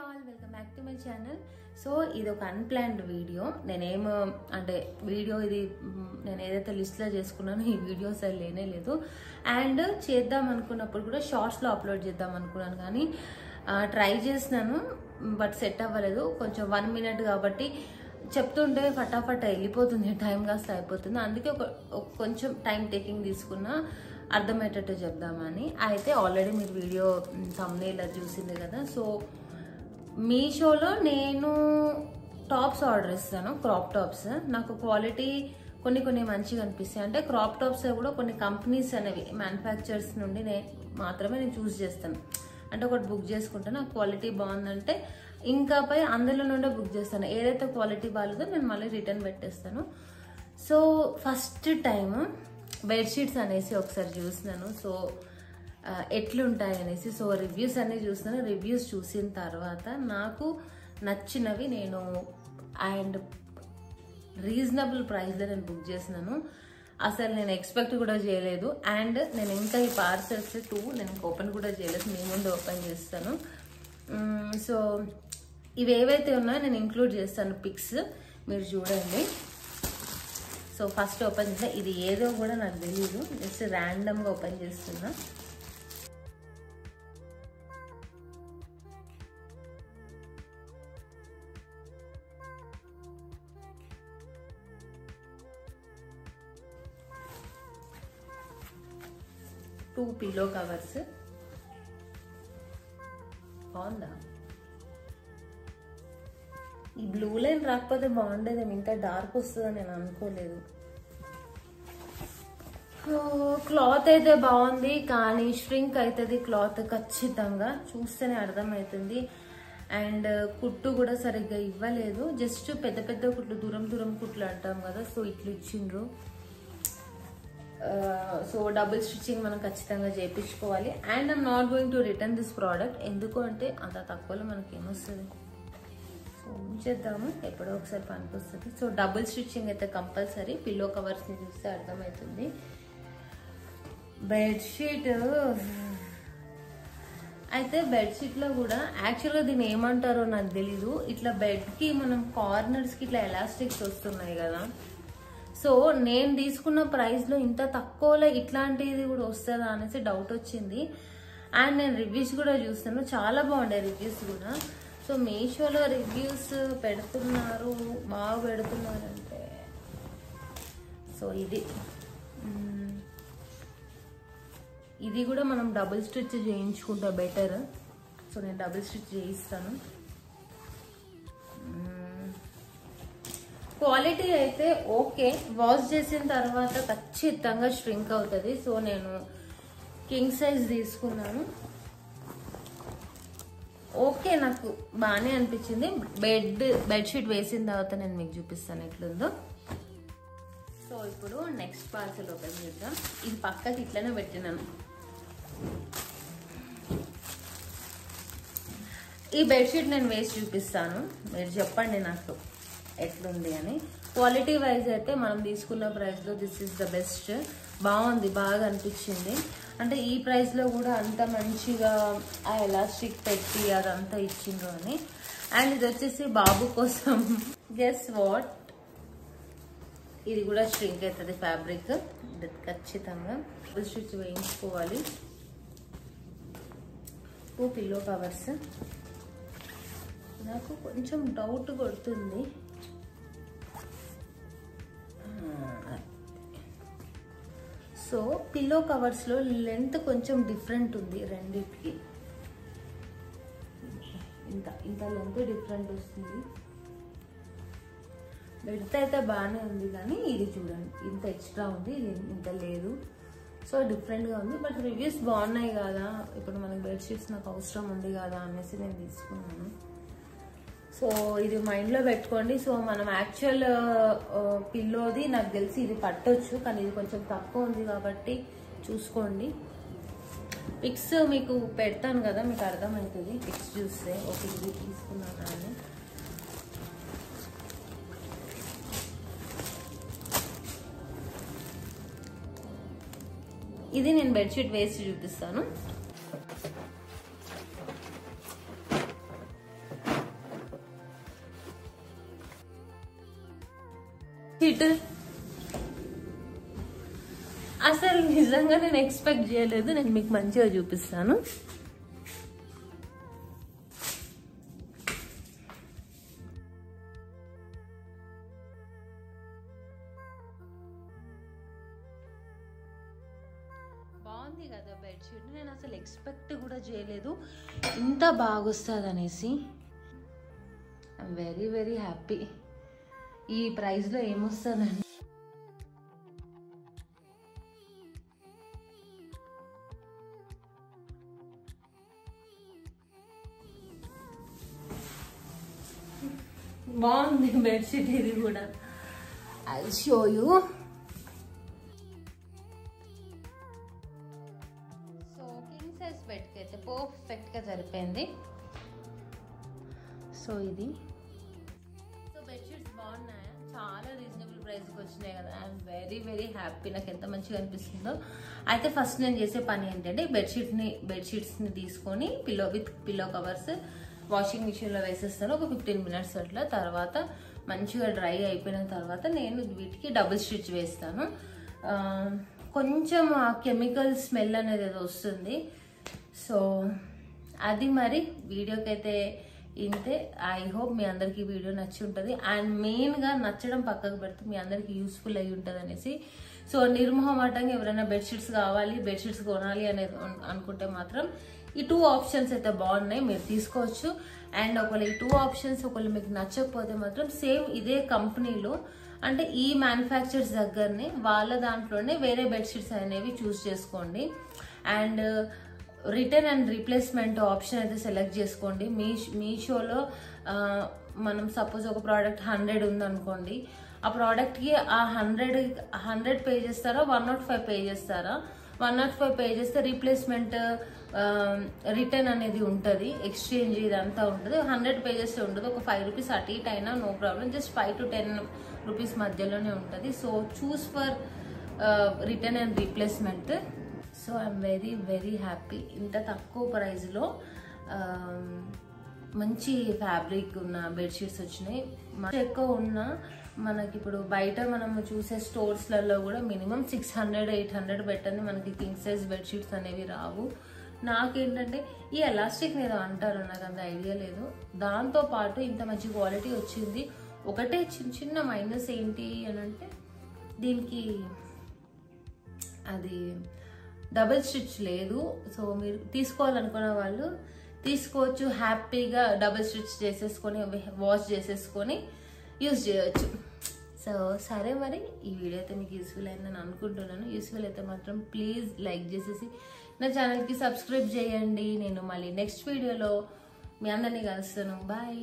All welcome back to my channel. So ఇది ఒక unplanned video. Video ఇది నేను ఏదైతే లిస్ట్లో చేసుకున్నానో ఈ వీడియోస్ అది లేనే లేదు. అండ్ చేద్దాం అనుకున్నప్పుడు కూడా షార్ట్స్లో అప్లోడ్ చేద్దాం అనుకున్నాను, కానీ ట్రై చేసినాను బట్ సెట్ అవ్వలేదు. కొంచెం 1 minute కాబట్టి చెప్తుంటే ఫటాఫట్ వెళ్ళిపోతుంది, టైం కాస్త అయిపోతుంది. అందుకే కొంచెం టైం టేకింగ్ తీసుకున్నా అర్థమయ్యేటట్టు చెప్దామని. అయితే ఆల్రెడీ మీరు వీడియో థంబ్నెయిల్ అది చూసింది కదా. సో మీషోలో నేను టాప్స్ ఆర్డర్ ఇస్తాను, క్రాప్ టాప్స్. నాకు క్వాలిటీ కొన్ని మంచిగా అనిపిస్తాయి. అంటే క్రాప్ టాప్స్ కూడా కొన్ని కంపెనీస్ అనేవి మ్యానుఫ్యాక్చర్స్ నుండి మాత్రమే నేను చూస్ చేస్తాను. అంటే ఒకటి బుక్ చేసుకుంటాను, నాకు క్వాలిటీ బాగుందంటే ఇంకా పై అందులో నుండే బుక్ చేస్తాను. ఏదైతే క్వాలిటీ బాగాలేదో నేను మళ్ళీ రిటర్న్ పెట్టేస్తాను. సో ఫస్ట్ టైం బెడ్షీట్స్ అనేసి ఒకసారి చూసినాను. సో ఎట్లుంటాయి అనేసి సో రివ్యూస్ అన్నీ చూసినాను. రివ్యూస్ చూసిన తర్వాత నాకు నచ్చినవి నేను అండ్ రీజనబుల్ ప్రైస్లో నేను బుక్ చేసినాను. అసలు నేను ఎక్స్పెక్ట్ కూడా చేయలేదు. అండ్ నేను ఇంకా ఈ పార్సల్స్ 2 నేను ఓపెన్ కూడా చేయలేదు, మీ ముందు ఓపెన్ చేస్తాను. సో ఇవి ఏవైతే ఉన్నాయో నేను ఇంక్లూడ్ చేస్తాను పిక్స్, మీరు చూడండి. సో ఫస్ట్ ఓపెన్ చేస్తా. ఇది ఏదో కూడా నాకు తెలీదు, జస్ట్ ర్యాండమ్గా ఓపెన్ చేస్తున్నా. Two pillow covers. బాగుందా? ఈ బ్లూ లైన్ రాకపోతే బాగుండేది, ఇంత డార్క్ వస్తుందని నేను అనుకోలేదు. క్లాత్ అయితే బాగుంది, కానీ ష్రింక్ అవుతుంది క్లాత్ ఖచ్చితంగా, చూస్తేనే అర్థమవుతుంది. అండ్ కుట్టు కూడా సరిగ్గా ఇవ్వలేదు, జస్ట్ పెద్ద కుట్లు, దూరం కుట్లు అంటాం కదా, సో ఇట్లా ఇచ్చిండ్రు. సో డబుల్ స్టిచ్చింగ్ మనం ఖచ్చితంగా చేయించుకోవాలి. And I'm not going to return this product. ఎందుకు అంటే అంత తక్కువలో మనకి ఏమొస్తుంది, సో ఉంచేద్దాము, ఎప్పుడో ఒకసారి పనికొస్తుంది. సో డబుల్ స్టిచ్చింగ్ అయితే కంపల్సరీ. పిల్లో కవర్స్ని చూస్తే అర్థమవుతుంది. బెడ్షీట్ అయితే బెడ్షీట్లో కూడా యాక్చువల్గా దీన్ని ఏమంటారో నాకు తెలీదు. ఇట్లా బెడ్కి మనం కార్నర్స్కి ఇట్లా ఎలాస్టిక్స్ వస్తున్నాయి కదా. సో నేను తీసుకున్న ప్రైస్లో ఇంత తక్కువలో ఇట్లాంటిది కూడా వస్తుందా అనేసి డౌట్ వచ్చింది. అండ్ నేను రివ్యూస్ కూడా చూస్తాను, చాలా బాగుండే రివ్యూస్ కూడా. సో మీషోలో రివ్యూస్ పెడుతున్నారు, బాగా పెడుతున్నారంటే. సో ఇది కూడా మనం డబుల్ స్టిచ్ చేయించుకుంటే బెటర్. సో నేను డబుల్ స్టిచ్ చేయిస్తాను. క్వాలిటీ అయితే ఓకే, వాష్ చేసిన తర్వాత ఖచ్చితంగా ష్రింక్ అవుతుంది. సో నేను కింగ్ సైజ్ తీసుకున్నాను. ఓకే, నాకు బాగానే అనిపించింది. బెడ్షీట్ వేసిన తర్వాత నేను మీకు చూపిస్తాను ఎట్లుందో. సో ఇప్పుడు నెక్స్ట్ పార్సల్ ఓపెన్ చేద్దాం. ఇది పక్కకి ఇట్లనే పెట్టినాను. ఈ బెడ్షీట్ నేను వేసి చూపిస్తాను, మీరు చెప్పండి నాకు ఎట్లుంది అని. క్వాలిటీ వైజ్ అయితే మనం తీసుకున్న ప్రైస్లో దిస్ ఇస్ ద బెస్ట్. బాగుంది, బాగా అనిపించింది. అంటే ఈ ప్రైస్లో కూడా అంత మంచిగా ఆ ఎలాస్టిక్ పెట్టి అదంతా ఇచ్చిండ్రు అని. అండ్ ఇది వచ్చేసి బాబు కోసం. గెస్ వాట్, ఇది కూడా స్ట్రింక్ అవుతుంది ఫ్యాబ్రిక్. ఇది ఖచ్చితంగా స్టిచ్ వేయించుకోవాలి. 2 పిల్లో కవర్స్. నాకు కొంచెం డౌట్ కొడుతుంది. సో పిల్లో కవర్స్లో లెంత్ కొంచెం డిఫరెంట్ ఉంది రెండింటికి. ఇంత లెంత్ డిఫరెంట్ వస్తుంది. బెడ్త్ అయితే బాగానే ఉంది, కానీ ఇది చూడండి ఇంత ఎక్స్ట్రా ఉంది, ఇది ఇంత లేదు. సో డిఫరెంట్గా ఉంది. బట్ రివ్యూస్ బాగున్నాయి కదా, ఇప్పుడు మనకి బెడ్షీట్స్ నాకు అవసరం ఉంది కదా అనేసి నేను తీసుకున్నాను. సో ఇది మైండ్లో పెట్టుకోండి. సో మనం యాక్చువల్ పిల్లోది నాకు తెలిసి ఇది పట్టొచ్చు, కానీ ఇది కొంచెం తక్కువ ఉంది కాబట్టి చూసుకోండి. పిక్స్ మీకు పెడతాను కదా, మీకు అర్థమవుతుంది పిక్స్ చూస్తే. ఓకే, ఇది తీసుకున్నాను అని. ఇది నేను బెడ్షీట్ వేసి చూపిస్తాను. హిట్ అసలు నిజంగా నేను ఎక్స్పెక్ట్ చేయలేదు. నేను మీకు మంచిగా చూపిస్తాను. బాగుంది కదా బెడ్షీట్. నేను అసలు ఎక్స్పెక్ట్ కూడా చేయలేదు ఇంత బాగొస్తుంది అనేసి. I am very very happy. ఈ ప్రైస్లో ఏమొస్తుందండి. బాగుంది బెడ్షీట్ ఇది కూడా. I show you. So king size బెడ్కి అయితే పర్ఫెక్ట్గా సరిపోయింది. సో ఇది సో బెడ్షీట్స్ బాగున్నాయా, చాలా రీజనబుల్ ప్రైస్కి వచ్చినాయి కదా. I'm very very happy. నాకు ఎంత మంచిగా అనిపిస్తుందో. అయితే ఫస్ట్ నేను చేసే పని ఏంటంటే బెడ్షీట్స్ని తీసుకొని విత్ పిల్లో కవర్స్ వాషింగ్ మిషన్లో వేసేస్తాను ఒక 15 minutes అట్లా. తర్వాత మంచిగా డ్రై అయిపోయిన తర్వాత నేను వీటికి డబుల్ స్టిచ్ వేస్తాను. కొంచెం ఆ కెమికల్ స్మెల్ అనేది ఏదో వస్తుంది. సో అది మరి వీడియోకి అయితే ఇంతే. ఐ హోప్ మీ అందరికీ వీడియో నచ్చి ఉంటుంది. అండ్ మెయిన్గా నచ్చడం పక్కకు పెడితే మీ అందరికీ యూస్ఫుల్ అయ్యి ఉంటుంది అనేసి. సో నిర్మోహమాటంగా ఎవరైనా బెడ్షీట్స్ కావాలి, బెడ్షీట్స్ కొనాలి అనేది అనుకుంటే మాత్రం ఈ 2 ఆప్షన్స్ అయితే బాగున్నాయి, మీరు తీసుకోవచ్చు. అండ్ ఒకవేళ ఈ 2 ఆప్షన్స్ ఒకవేళ మీకు నచ్చకపోతే మాత్రం సేమ్ ఇదే కంపెనీలో అంటే ఈ మ్యానుఫ్యాక్చర్స్ దగ్గరనే వాళ్ళ దాంట్లోనే వేరే బెడ్షీట్స్ అనేవి చూస్ చేసుకోండి. And return and replacement option అయితే సెలెక్ట్ చేసుకోండి. మీషోలో మనం సపోజ్ ఒక ప్రోడక్ట్ 100 ఉందనుకోండి, ఆ ప్రోడక్ట్కి ఆ 100 పే చేస్తారా 105 పే చేస్తారా. 105 పే చేస్తే రీప్లేస్మెంట్ రిటర్న్ అనేది ఉంటుంది, ఎక్స్చేంజ్ ఇదంతా ఉంటుంది. 100 పే చేస్తే ఉంటుంది. ఒక 5 రూపీస్ అటు ఇటు అయినా no problem, just 5 to 10 rupees మధ్యలోనే ఉంటుంది. So choose for return and replacement. So I'm very very happy. ఇంత తక్కువ ప్రైస్లో మంచి ఫ్యాబ్రిక్ ఉన్న బెడ్షీట్స్ వచ్చినాయి. ఎక్కువ ఉన్న మనకి ఇప్పుడు బయట మనము చూసే స్టోర్స్లలో కూడా మినిమం 600-800 పెట్టండి మనకి కింగ్ సైజ్ బెడ్షీట్స్ అనేవి రావు. నాకేంటంటే ఈ ఎలాస్టిక్ ఏదో అంటారు, నాకు అంత ఐడియా లేదు. దాంతోపాటు ఇంత మంచి క్వాలిటీ వచ్చింది. ఒకటే చిన్న మైనస్ ఏంటి అని అంటే దీనికి అది డబుల్ స్టిచ్ లేదు. సో మీరు తీసుకోవాలనుకున్న వాళ్ళు తీసుకోవచ్చు, హ్యాపీగా డబుల్ స్టిచ్ చేసేసుకొని వాష్ చేసేసుకొని యూజ్ చేయవచ్చు. సో సరే మరి ఈ వీడియో అయితే మీకు యూస్ఫుల్ అయిందని అనుకుంటున్నాను. యూస్ఫుల్ అయితే మాత్రం ప్లీజ్ లైక్ చేసేసి నా ఛానల్కి సబ్స్క్రైబ్ చేయండి. నేను మళ్ళీ నెక్స్ట్ వీడియోలో మీ అందరినీ కలుస్తాను. బాయ్.